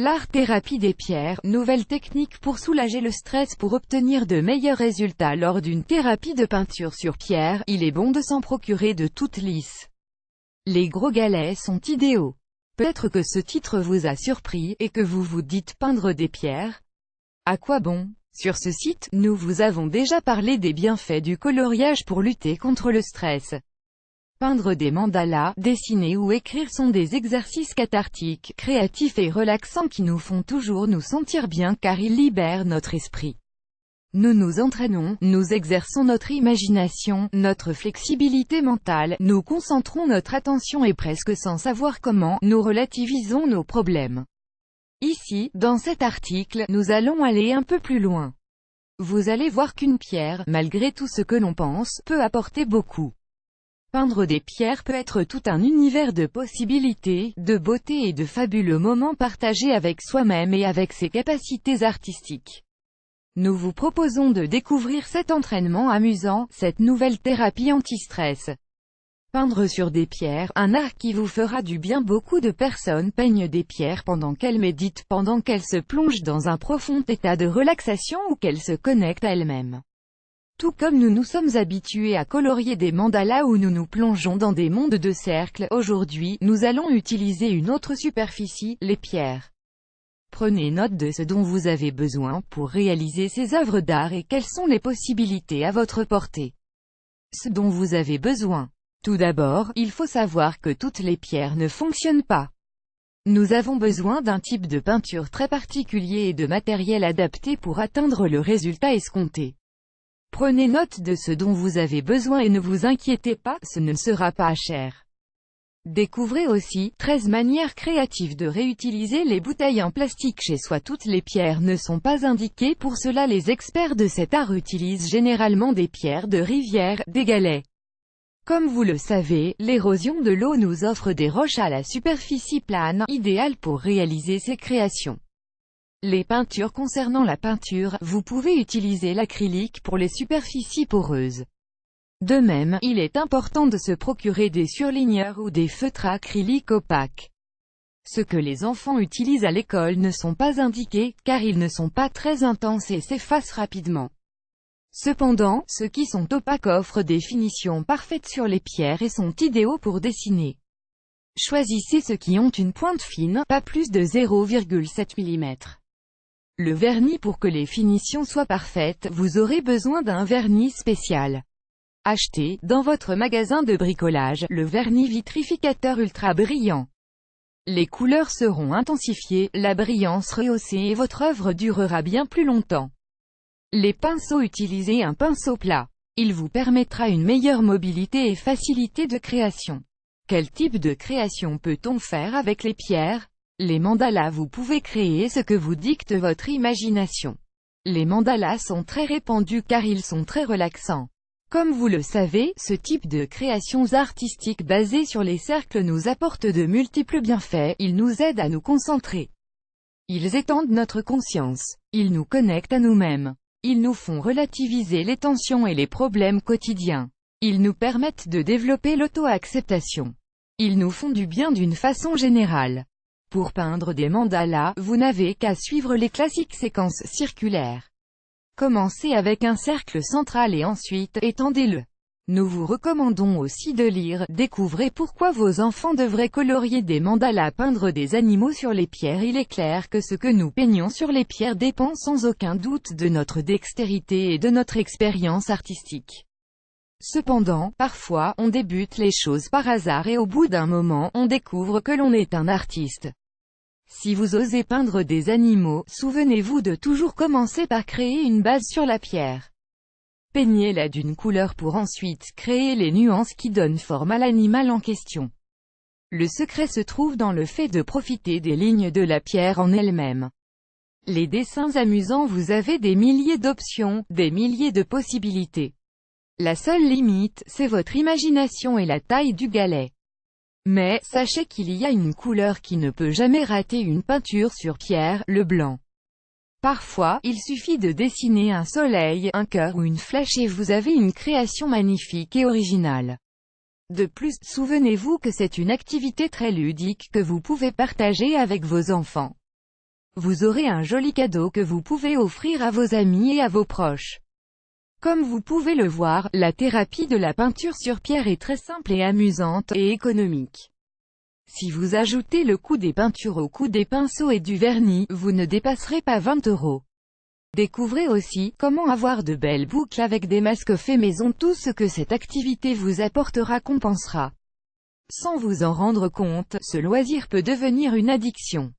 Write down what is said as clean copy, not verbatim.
L'art-thérapie des pierres, nouvelle technique pour soulager le stress pour obtenir de meilleurs résultats lors d'une thérapie de peinture sur pierre, il est bon de s'en procurer de toutes lisses. Les gros galets sont idéaux. Peut-être que ce titre vous a surpris, et que vous vous dites peindre des pierres? À quoi bon? Sur ce site, nous vous avons déjà parlé des bienfaits du coloriage pour lutter contre le stress. Peindre des mandalas, dessiner ou écrire sont des exercices cathartiques, créatifs et relaxants qui nous font toujours nous sentir bien car ils libèrent notre esprit. Nous nous entraînons, nous exerçons notre imagination, notre flexibilité mentale, nous concentrons notre attention et presque sans savoir comment, nous relativisons nos problèmes. Ici, dans cet article, nous allons aller un peu plus loin. Vous allez voir qu'une pierre, malgré tout ce que l'on pense, peut apporter beaucoup. Peindre des pierres peut être tout un univers de possibilités, de beauté et de fabuleux moments partagés avec soi-même et avec ses capacités artistiques. Nous vous proposons de découvrir cet entraînement amusant, cette nouvelle thérapie anti-stress. Peindre sur des pierres, un art qui vous fera du bien. Beaucoup de personnes peignent des pierres pendant qu'elles méditent, pendant qu'elles se plongent dans un profond état de relaxation ou qu'elles se connectent à elles-mêmes. Tout comme nous nous sommes habitués à colorier des mandalas où nous nous plongeons dans des mondes de cercles, aujourd'hui, nous allons utiliser une autre superficie, les pierres. Prenez note de ce dont vous avez besoin pour réaliser ces œuvres d'art et quelles sont les possibilités à votre portée. Ce dont vous avez besoin. Tout d'abord, il faut savoir que toutes les pierres ne fonctionnent pas. Nous avons besoin d'un type de peinture très particulier et de matériel adapté pour atteindre le résultat escompté. Prenez note de ce dont vous avez besoin et ne vous inquiétez pas, ce ne sera pas cher. Découvrez aussi 13 manières créatives de réutiliser les bouteilles en plastique chez soi. Toutes les pierres ne sont pas indiquées pour cela. Les experts de cet art utilisent généralement des pierres de rivière, des galets. Comme vous le savez, l'érosion de l'eau nous offre des roches à la superficie plane, idéales pour réaliser ces créations. Les peintures. Concernant la peinture, vous pouvez utiliser l'acrylique pour les superficies poreuses. De même, il est important de se procurer des surligneurs ou des feutres acryliques opaques. Ce que les enfants utilisent à l'école ne sont pas indiqués, car ils ne sont pas très intenses et s'effacent rapidement. Cependant, ceux qui sont opaques offrent des finitions parfaites sur les pierres et sont idéaux pour dessiner. Choisissez ceux qui ont une pointe fine, pas plus de 0,7 mm. Le vernis. Pour que les finitions soient parfaites, vous aurez besoin d'un vernis spécial. Achetez, dans votre magasin de bricolage, le vernis vitrificateur ultra brillant. Les couleurs seront intensifiées, la brillance rehaussée et votre œuvre durera bien plus longtemps. Les pinceaux. Utilisez un pinceau plat. Il vous permettra une meilleure mobilité et facilité de création. Quel type de création peut-on faire avec les pierres? Les mandalas. Vous pouvez créer ce que vous dicte votre imagination. Les mandalas sont très répandus car ils sont très relaxants. Comme vous le savez, ce type de créations artistiques basées sur les cercles nous apporte de multiples bienfaits. Ils nous aident à nous concentrer. Ils étendent notre conscience. Ils nous connectent à nous-mêmes. Ils nous font relativiser les tensions et les problèmes quotidiens. Ils nous permettent de développer l'auto-acceptation. Ils nous font du bien d'une façon générale. Pour peindre des mandalas, vous n'avez qu'à suivre les classiques séquences circulaires. Commencez avec un cercle central et ensuite, étendez-le. Nous vous recommandons aussi de lire, découvrez pourquoi vos enfants devraient colorier des mandalas. Peindre des animaux sur les pierres. Il est clair que ce que nous peignons sur les pierres dépend sans aucun doute de notre dextérité et de notre expérience artistique. Cependant, parfois, on débute les choses par hasard et au bout d'un moment, on découvre que l'on est un artiste. Si vous osez peindre des animaux, souvenez-vous de toujours commencer par créer une base sur la pierre. Peignez-la d'une couleur pour ensuite créer les nuances qui donnent forme à l'animal en question. Le secret se trouve dans le fait de profiter des lignes de la pierre en elle-même. Les dessins amusants. Vous avez des milliers d'options, des milliers de possibilités. La seule limite, c'est votre imagination et la taille du galet. Mais, sachez qu'il y a une couleur qui ne peut jamais rater une peinture sur pierre, le blanc. Parfois, il suffit de dessiner un soleil, un cœur ou une flèche et vous avez une création magnifique et originale. De plus, souvenez-vous que c'est une activité très ludique que vous pouvez partager avec vos enfants. Vous aurez un joli cadeau que vous pouvez offrir à vos amis et à vos proches. Comme vous pouvez le voir, la thérapie de la peinture sur pierre est très simple et amusante, et économique. Si vous ajoutez le coût des peintures au coût des pinceaux et du vernis, vous ne dépasserez pas 20 €. Découvrez aussi comment avoir de belles boucles avec des masques faits maison. Tout ce que cette activité vous apportera compensera. Sans vous en rendre compte, ce loisir peut devenir une addiction.